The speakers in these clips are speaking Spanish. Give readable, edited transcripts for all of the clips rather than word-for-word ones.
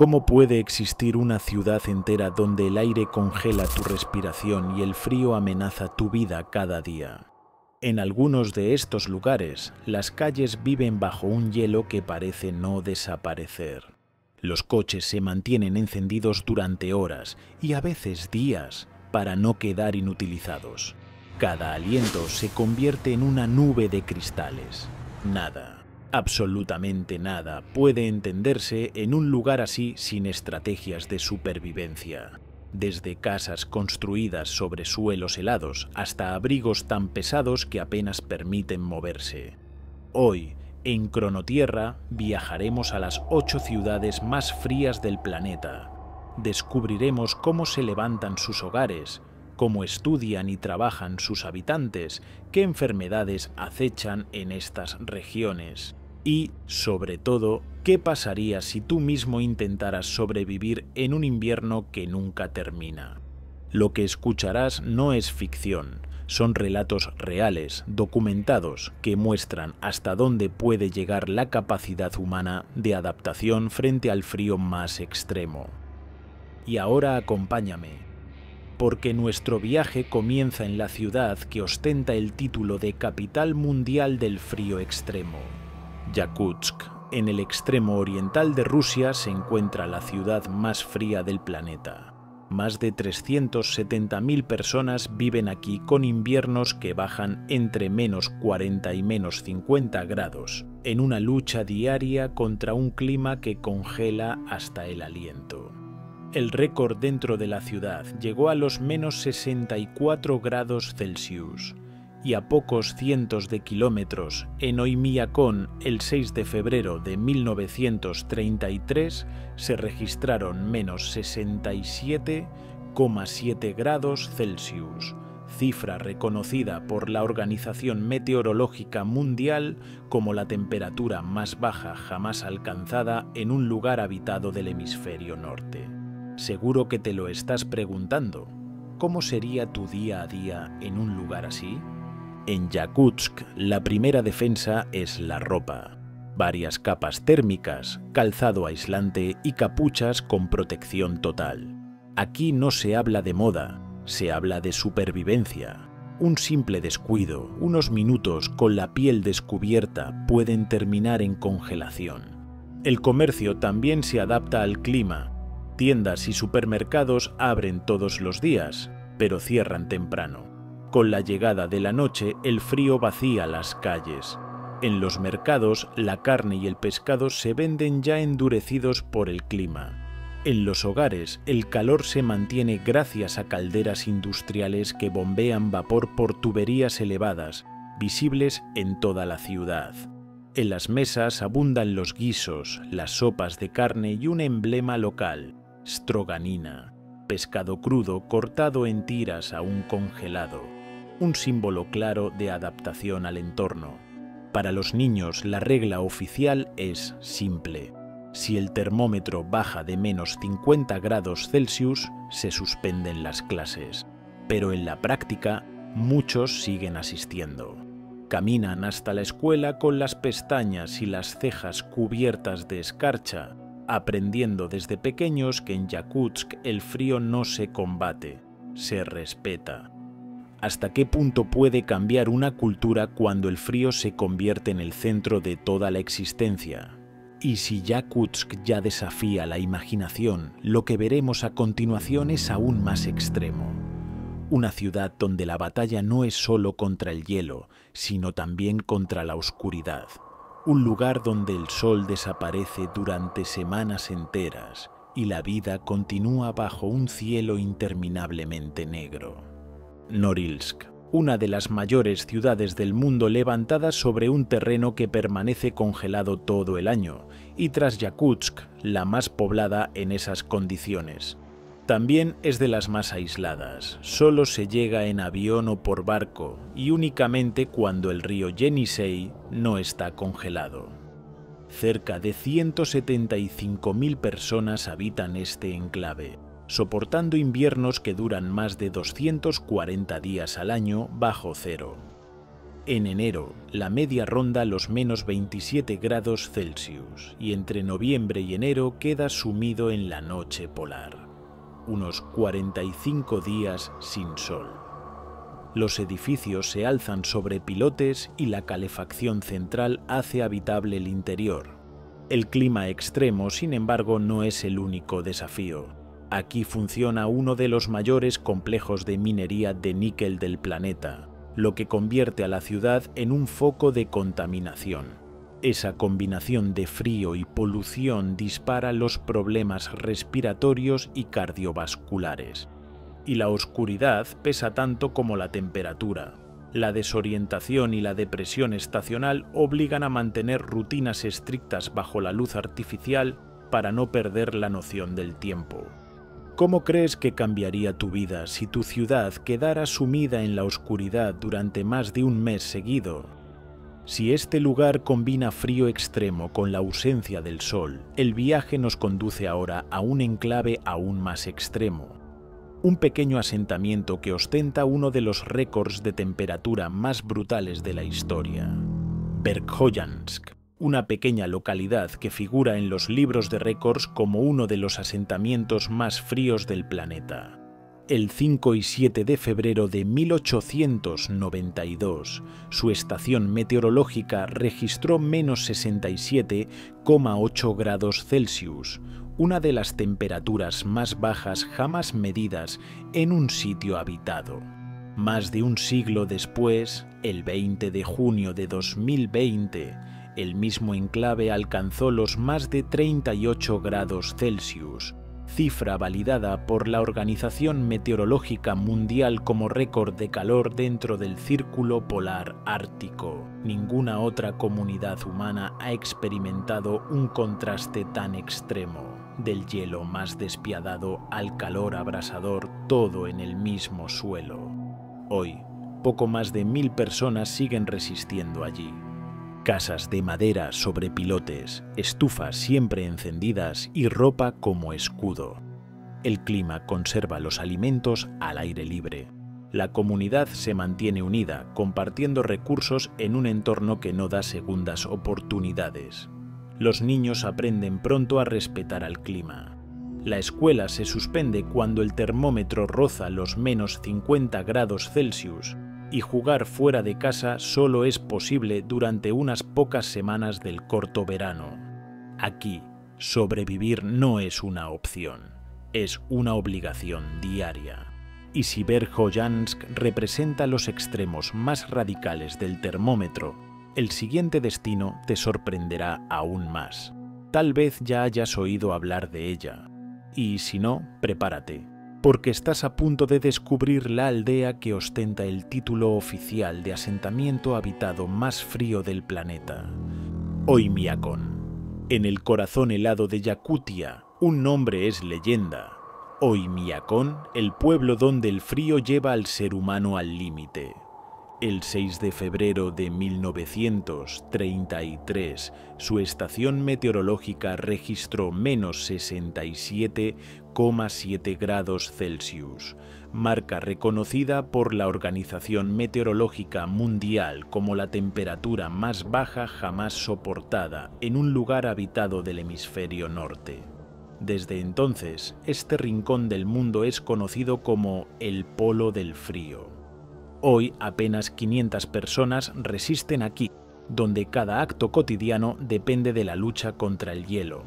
¿Cómo puede existir una ciudad entera donde el aire congela tu respiración y el frío amenaza tu vida cada día? En algunos de estos lugares, las calles viven bajo un hielo que parece no desaparecer. Los coches se mantienen encendidos durante horas y a veces días para no quedar inutilizados. Cada aliento se convierte en una nube de cristales. Nada, absolutamente nada, puede entenderse en un lugar así sin estrategias de supervivencia. Desde casas construidas sobre suelos helados hasta abrigos tan pesados que apenas permiten moverse. Hoy, en Cronotierra, viajaremos a las 8 ciudades más frías del planeta. Descubriremos cómo se levantan sus hogares, cómo estudian y trabajan sus habitantes, qué enfermedades acechan en estas regiones y, sobre todo, qué pasaría si tú mismo intentaras sobrevivir en un invierno que nunca termina. Lo que escucharás no es ficción, son relatos reales, documentados, que muestran hasta dónde puede llegar la capacidad humana de adaptación frente al frío más extremo. Y ahora acompáñame, porque nuestro viaje comienza en la ciudad que ostenta el título de capital mundial del frío extremo. Yakutsk. En el extremo oriental de Rusia se encuentra la ciudad más fría del planeta. Más de 370.000 personas viven aquí con inviernos que bajan entre -40 y -50 grados, en una lucha diaria contra un clima que congela hasta el aliento. El récord dentro de la ciudad llegó a los -64 grados Celsius. Y a pocos cientos de kilómetros, en Oymyakon, el 6 de febrero de 1933, se registraron -67,7 grados Celsius, cifra reconocida por la Organización Meteorológica Mundial como la temperatura más baja jamás alcanzada en un lugar habitado del hemisferio norte. Seguro que te lo estás preguntando. ¿Cómo sería tu día a día en un lugar así? En Yakutsk, la primera defensa es la ropa. Varias capas térmicas, calzado aislante y capuchas con protección total. Aquí no se habla de moda, se habla de supervivencia. Un simple descuido, unos minutos con la piel descubierta pueden terminar en congelación. El comercio también se adapta al clima. Tiendas y supermercados abren todos los días, pero cierran temprano. Con la llegada de la noche, el frío vacía las calles. En los mercados, la carne y el pescado se venden ya endurecidos por el clima. En los hogares, el calor se mantiene gracias a calderas industriales que bombean vapor por tuberías elevadas, visibles en toda la ciudad. En las mesas abundan los guisos, las sopas de carne y un emblema local, stroganina, pescado crudo cortado en tiras aún congelado. Un símbolo claro de adaptación al entorno. Para los niños, la regla oficial es simple. Si el termómetro baja de -50 grados Celsius, se suspenden las clases. Pero en la práctica, muchos siguen asistiendo. Caminan hasta la escuela con las pestañas y las cejas cubiertas de escarcha, aprendiendo desde pequeños que en Yakutsk el frío no se combate, se respeta. ¿Hasta qué punto puede cambiar una cultura cuando el frío se convierte en el centro de toda la existencia? Y si Yakutsk ya desafía la imaginación, lo que veremos a continuación es aún más extremo. Una ciudad donde la batalla no es solo contra el hielo, sino también contra la oscuridad. Un lugar donde el sol desaparece durante semanas enteras y la vida continúa bajo un cielo interminablemente negro. Norilsk, una de las mayores ciudades del mundo levantada sobre un terreno que permanece congelado todo el año, y tras Yakutsk, la más poblada en esas condiciones. También es de las más aisladas, solo se llega en avión o por barco, y únicamente cuando el río Yenisei no está congelado. Cerca de 175.000 personas habitan este enclave, soportando inviernos que duran más de 240 días al año bajo cero. En enero, la media ronda los menos 27 grados Celsius y entre noviembre y enero queda sumido en la noche polar. Unos 45 días sin sol. Los edificios se alzan sobre pilotes y la calefacción central hace habitable el interior. El clima extremo, sin embargo, no es el único desafío. Aquí funciona uno de los mayores complejos de minería de níquel del planeta, lo que convierte a la ciudad en un foco de contaminación. Esa combinación de frío y polución dispara los problemas respiratorios y cardiovasculares. Y la oscuridad pesa tanto como la temperatura. La desorientación y la depresión estacional obligan a mantener rutinas estrictas bajo la luz artificial para no perder la noción del tiempo. ¿Cómo crees que cambiaría tu vida si tu ciudad quedara sumida en la oscuridad durante más de un mes seguido? Si este lugar combina frío extremo con la ausencia del sol, el viaje nos conduce ahora a un enclave aún más extremo. Un pequeño asentamiento que ostenta uno de los récords de temperatura más brutales de la historia. Verkhoyansk, una pequeña localidad que figura en los libros de récords como uno de los asentamientos más fríos del planeta. El 5 y 7 de febrero de 1892, su estación meteorológica registró menos 67,8 grados Celsius, una de las temperaturas más bajas jamás medidas en un sitio habitado. Más de un siglo después, el 20 de junio de 2020, el mismo enclave alcanzó los más de 38 grados Celsius, cifra validada por la Organización Meteorológica Mundial como récord de calor dentro del Círculo Polar Ártico. Ninguna otra comunidad humana ha experimentado un contraste tan extremo, del hielo más despiadado al calor abrasador, todo en el mismo suelo. Hoy, poco más de 1000 personas siguen resistiendo allí. Casas de madera sobre pilotes, estufas siempre encendidas y ropa como escudo. El clima conserva los alimentos al aire libre. La comunidad se mantiene unida, compartiendo recursos en un entorno que no da segundas oportunidades. Los niños aprenden pronto a respetar al clima. La escuela se suspende cuando el termómetro roza los menos 50 grados Celsius, y jugar fuera de casa solo es posible durante unas pocas semanas del corto verano. Aquí, sobrevivir no es una opción, es una obligación diaria. Y si Verkhoyansk representa los extremos más radicales del termómetro, el siguiente destino te sorprenderá aún más. Tal vez ya hayas oído hablar de ella. Y si no, prepárate, porque estás a punto de descubrir la aldea que ostenta el título oficial de asentamiento habitado más frío del planeta. Oymyakon. En el corazón helado de Yakutia, un nombre es leyenda. Oymyakon, el pueblo donde el frío lleva al ser humano al límite. El 6 de febrero de 1933, su estación meteorológica registró menos 67,7 grados Celsius, marca reconocida por la Organización Meteorológica Mundial como la temperatura más baja jamás soportada en un lugar habitado del hemisferio norte. Desde entonces, este rincón del mundo es conocido como el Polo del Frío. Hoy apenas 500 personas resisten aquí, donde cada acto cotidiano depende de la lucha contra el hielo.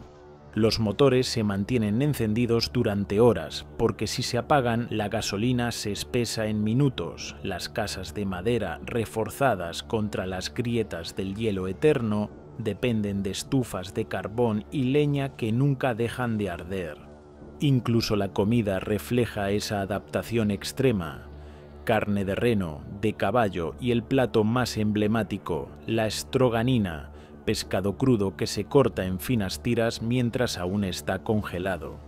Los motores se mantienen encendidos durante horas, porque si se apagan, la gasolina se espesa en minutos, las casas de madera reforzadas contra las grietas del hielo eterno dependen de estufas de carbón y leña que nunca dejan de arder. Incluso la comida refleja esa adaptación extrema. Carne de reno, de caballo y el plato más emblemático, la stroganina, pescado crudo que se corta en finas tiras mientras aún está congelado.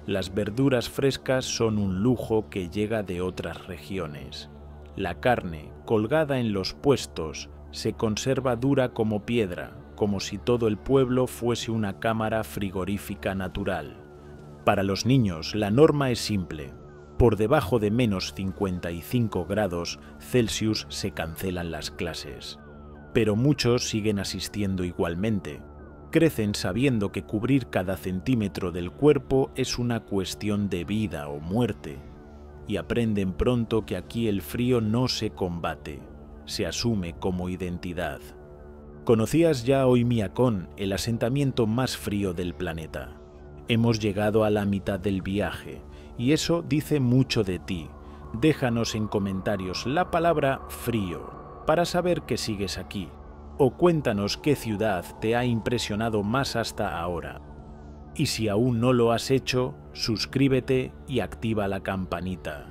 Las verduras frescas son un lujo que llega de otras regiones. La carne, colgada en los puestos, se conserva dura como piedra, como si todo el pueblo fuese una cámara frigorífica natural. Para los niños, la norma es simple. Por debajo de menos 55 grados Celsius se cancelan las clases. Pero muchos siguen asistiendo igualmente. Crecen sabiendo que cubrir cada centímetro del cuerpo es una cuestión de vida o muerte. Y aprenden pronto que aquí el frío no se combate, se asume como identidad. ¿Conocías ya Oymyakon, el asentamiento más frío del planeta? Hemos llegado a la mitad del viaje, y eso dice mucho de ti. Déjanos en comentarios la palabra frío, para saber que sigues aquí. O cuéntanos qué ciudad te ha impresionado más hasta ahora. Y si aún no lo has hecho, suscríbete y activa la campanita.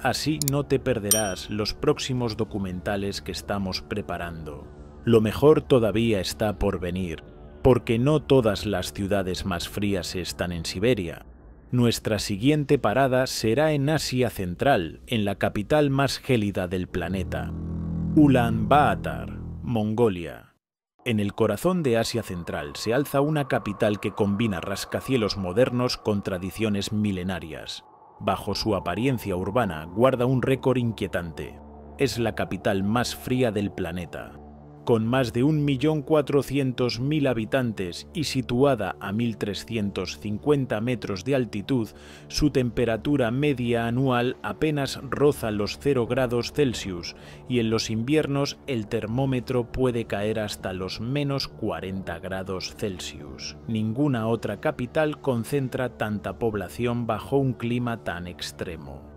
Así no te perderás los próximos documentales que estamos preparando. Lo mejor todavía está por venir, porque no todas las ciudades más frías están en Siberia. Nuestra siguiente parada será en Asia Central, en la capital más gélida del planeta, Ulaanbaatar, Mongolia. En el corazón de Asia Central se alza una capital que combina rascacielos modernos con tradiciones milenarias. Bajo su apariencia urbana guarda un récord inquietante. Es la capital más fría del planeta. Con más de 1.400.000 habitantes y situada a 1.350 metros de altitud, su temperatura media anual apenas roza los 0 grados Celsius y en los inviernos el termómetro puede caer hasta los menos 40 grados Celsius. Ninguna otra capital concentra tanta población bajo un clima tan extremo.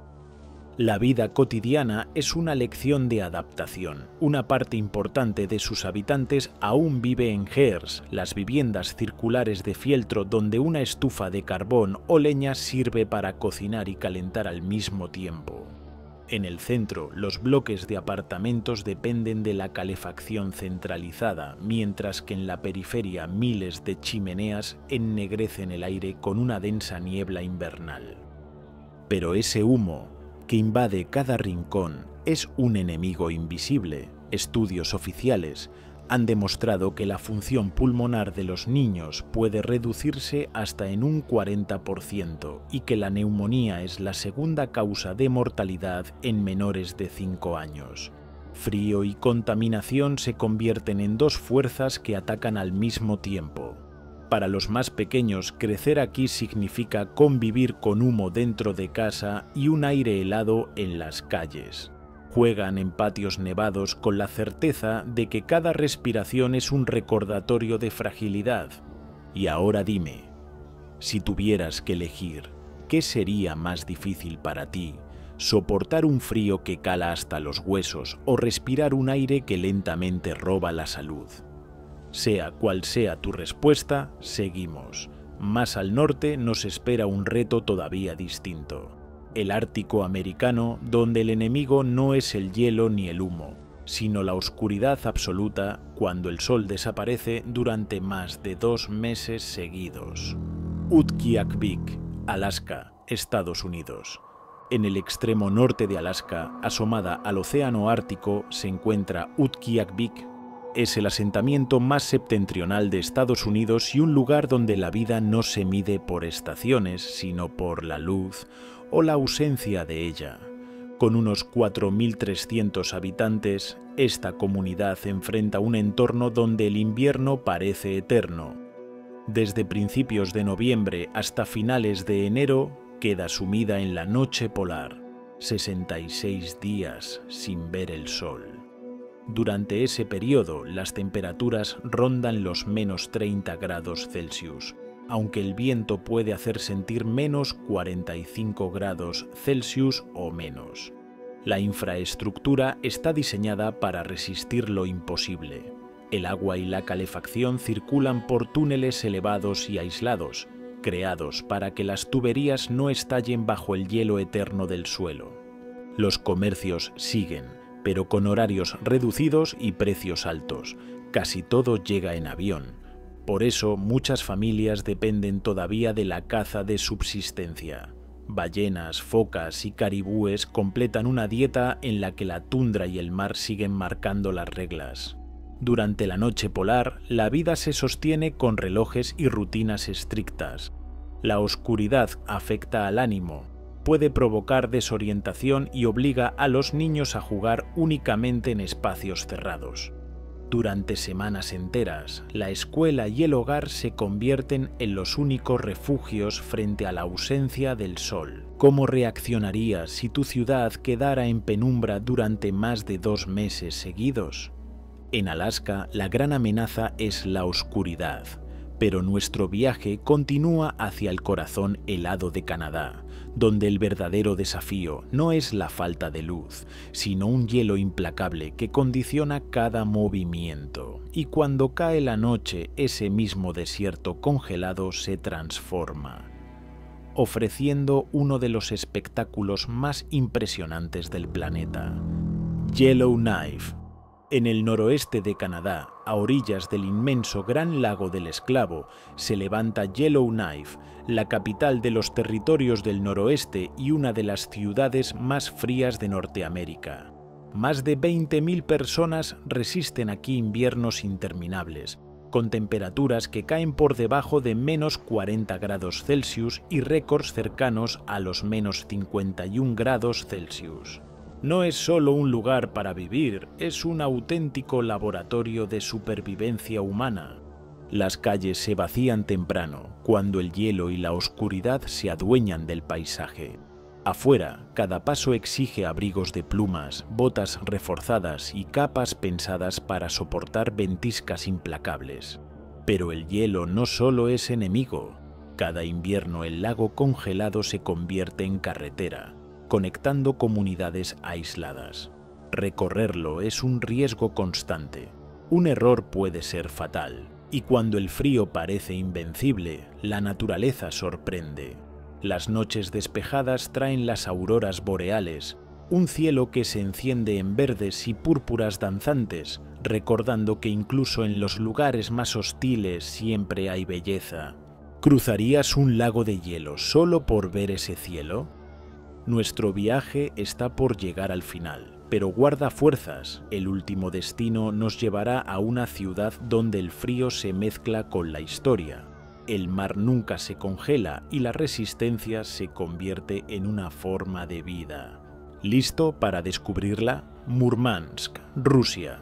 La vida cotidiana es una lección de adaptación. Una parte importante de sus habitantes aún vive en gers, las viviendas circulares de fieltro donde una estufa de carbón o leña sirve para cocinar y calentar al mismo tiempo. En el centro, los bloques de apartamentos dependen de la calefacción centralizada, mientras que en la periferia miles de chimeneas ennegrecen el aire con una densa niebla invernal. Pero ese humo que invade cada rincón es un enemigo invisible. Estudios oficiales han demostrado que la función pulmonar de los niños puede reducirse hasta en un 40% y que la neumonía es la segunda causa de mortalidad en menores de 5 años. Frío y contaminación se convierten en dos fuerzas que atacan al mismo tiempo. Para los más pequeños, crecer aquí significa convivir con humo dentro de casa y un aire helado en las calles. Juegan en patios nevados con la certeza de que cada respiración es un recordatorio de fragilidad. Y ahora dime, si tuvieras que elegir, ¿qué sería más difícil para ti? ¿Soportar un frío que cala hasta los huesos o respirar un aire que lentamente roba la salud? Sea cual sea tu respuesta, seguimos. Más al norte nos espera un reto todavía distinto. El Ártico americano, donde el enemigo no es el hielo ni el humo, sino la oscuridad absoluta cuando el sol desaparece durante más de 2 meses seguidos. Utqiagvik, Alaska, Estados Unidos. En el extremo norte de Alaska, asomada al océano Ártico, se encuentra Utqiagvik. Es el asentamiento más septentrional de Estados Unidos y un lugar donde la vida no se mide por estaciones, sino por la luz o la ausencia de ella. Con unos 4.300 habitantes, esta comunidad enfrenta un entorno donde el invierno parece eterno. Desde principios de noviembre hasta finales de enero, queda sumida en la noche polar, 66 días sin ver el sol. Durante ese periodo, las temperaturas rondan los menos 30 grados Celsius, aunque el viento puede hacer sentir menos 45 grados Celsius o menos. La infraestructura está diseñada para resistir lo imposible. El agua y la calefacción circulan por túneles elevados y aislados, creados para que las tuberías no estallen bajo el hielo eterno del suelo. Los comercios siguen, pero con horarios reducidos y precios altos. Casi todo llega en avión. Por eso muchas familias dependen todavía de la caza de subsistencia. Ballenas, focas y caribúes completan una dieta en la que la tundra y el mar siguen marcando las reglas. Durante la noche polar, la vida se sostiene con relojes y rutinas estrictas. La oscuridad afecta al ánimo. puede provocar desorientación y obliga a los niños a jugar únicamente en espacios cerrados. Durante semanas enteras, la escuela y el hogar se convierten en los únicos refugios frente a la ausencia del sol. ¿Cómo reaccionarías si tu ciudad quedara en penumbra durante más de 2 meses seguidos? En Alaska, la gran amenaza es la oscuridad, pero nuestro viaje continúa hacia el corazón helado de Canadá, donde el verdadero desafío no es la falta de luz, sino un hielo implacable que condiciona cada movimiento. Y cuando cae la noche, ese mismo desierto congelado se transforma, ofreciendo uno de los espectáculos más impresionantes del planeta. Yellowknife. En el noroeste de Canadá, a orillas del inmenso Gran Lago del Esclavo, se levanta Yellowknife, la capital de los territorios del noroeste y una de las ciudades más frías de Norteamérica. Más de 20.000 personas resisten aquí inviernos interminables, con temperaturas que caen por debajo de menos 40 grados Celsius y récords cercanos a los menos 51 grados Celsius. No es solo un lugar para vivir, es un auténtico laboratorio de supervivencia humana. Las calles se vacían temprano, cuando el hielo y la oscuridad se adueñan del paisaje. Afuera, cada paso exige abrigos de plumas, botas reforzadas y capas pensadas para soportar ventiscas implacables. Pero el hielo no solo es enemigo. Cada invierno el lago congelado se convierte en carretera, conectando comunidades aisladas. Recorrerlo es un riesgo constante. Un error puede ser fatal, y cuando el frío parece invencible, la naturaleza sorprende. Las noches despejadas traen las auroras boreales, un cielo que se enciende en verdes y púrpuras danzantes, recordando que incluso en los lugares más hostiles siempre hay belleza. ¿Cruzarías un lago de hielo solo por ver ese cielo? Nuestro viaje está por llegar al final, pero guarda fuerzas. El último destino nos llevará a una ciudad donde el frío se mezcla con la historia. El mar nunca se congela y la resistencia se convierte en una forma de vida. ¿Listo para descubrirla? Murmansk, Rusia.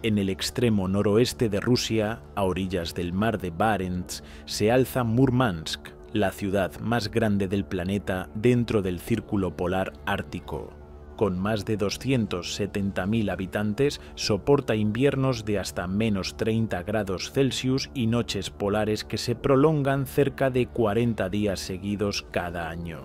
En el extremo noroeste de Rusia, a orillas del mar de Barents, se alza Murmansk, la ciudad más grande del planeta dentro del Círculo Polar Ártico. Con más de 270.000 habitantes, soporta inviernos de hasta menos 30 grados Celsius y noches polares que se prolongan cerca de 40 días seguidos cada año.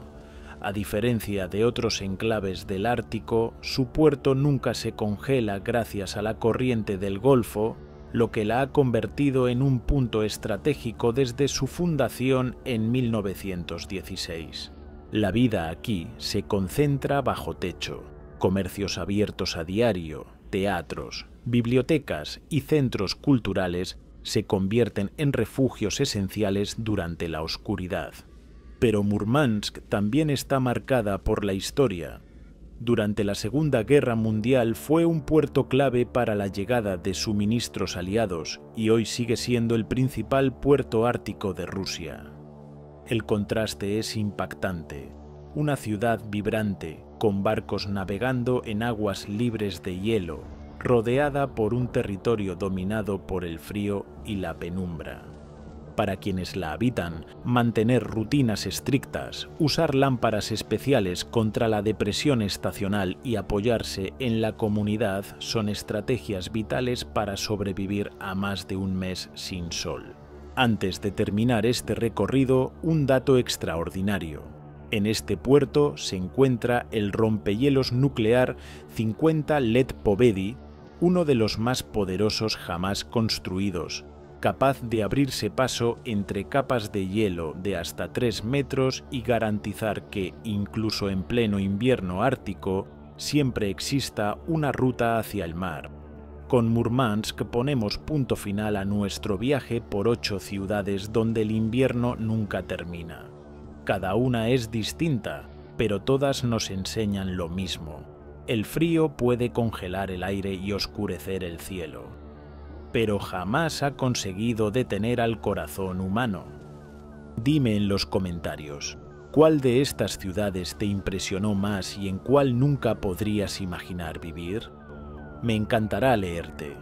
A diferencia de otros enclaves del Ártico, su puerto nunca se congela gracias a la corriente del Golfo, lo que la ha convertido en un punto estratégico desde su fundación en 1916. La vida aquí se concentra bajo techo, comercios abiertos a diario, teatros, bibliotecas y centros culturales se convierten en refugios esenciales durante la oscuridad. Pero Murmansk también está marcada por la historia. Durante la Segunda Guerra Mundial fue un puerto clave para la llegada de suministros aliados y hoy sigue siendo el principal puerto ártico de Rusia. El contraste es impactante. Una ciudad vibrante, con barcos navegando en aguas libres de hielo, rodeada por un territorio dominado por el frío y la penumbra. Para quienes la habitan, mantener rutinas estrictas, usar lámparas especiales contra la depresión estacional y apoyarse en la comunidad son estrategias vitales para sobrevivir a más de un mes sin sol. Antes de terminar este recorrido, un dato extraordinario. En este puerto se encuentra el rompehielos nuclear 50 Letpovedy, uno de los más poderosos jamás construidos, capaz de abrirse paso entre capas de hielo de hasta 3 metros y garantizar que, incluso en pleno invierno ártico, siempre exista una ruta hacia el mar. Con Murmansk ponemos punto final a nuestro viaje por 8 ciudades donde el invierno nunca termina. Cada una es distinta, pero todas nos enseñan lo mismo. El frío puede congelar el aire y oscurecer el cielo, pero jamás ha conseguido detener al corazón humano. Dime en los comentarios, ¿Cuál de estas ciudades te impresionó más y en cuál nunca podrías imaginar vivir? Me encantará leerte.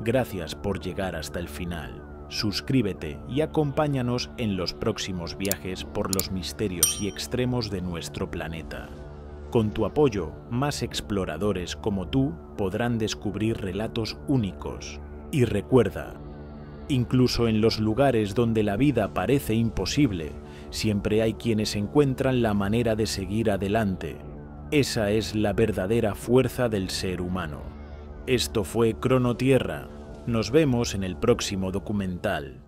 Gracias por llegar hasta el final. Suscríbete y acompáñanos en los próximos viajes por los misterios y extremos de nuestro planeta. Con tu apoyo, más exploradores como tú podrán descubrir relatos únicos. Y recuerda, incluso en los lugares donde la vida parece imposible, siempre hay quienes encuentran la manera de seguir adelante. Esa es la verdadera fuerza del ser humano. Esto fue Cronotierra. Nos vemos en el próximo documental.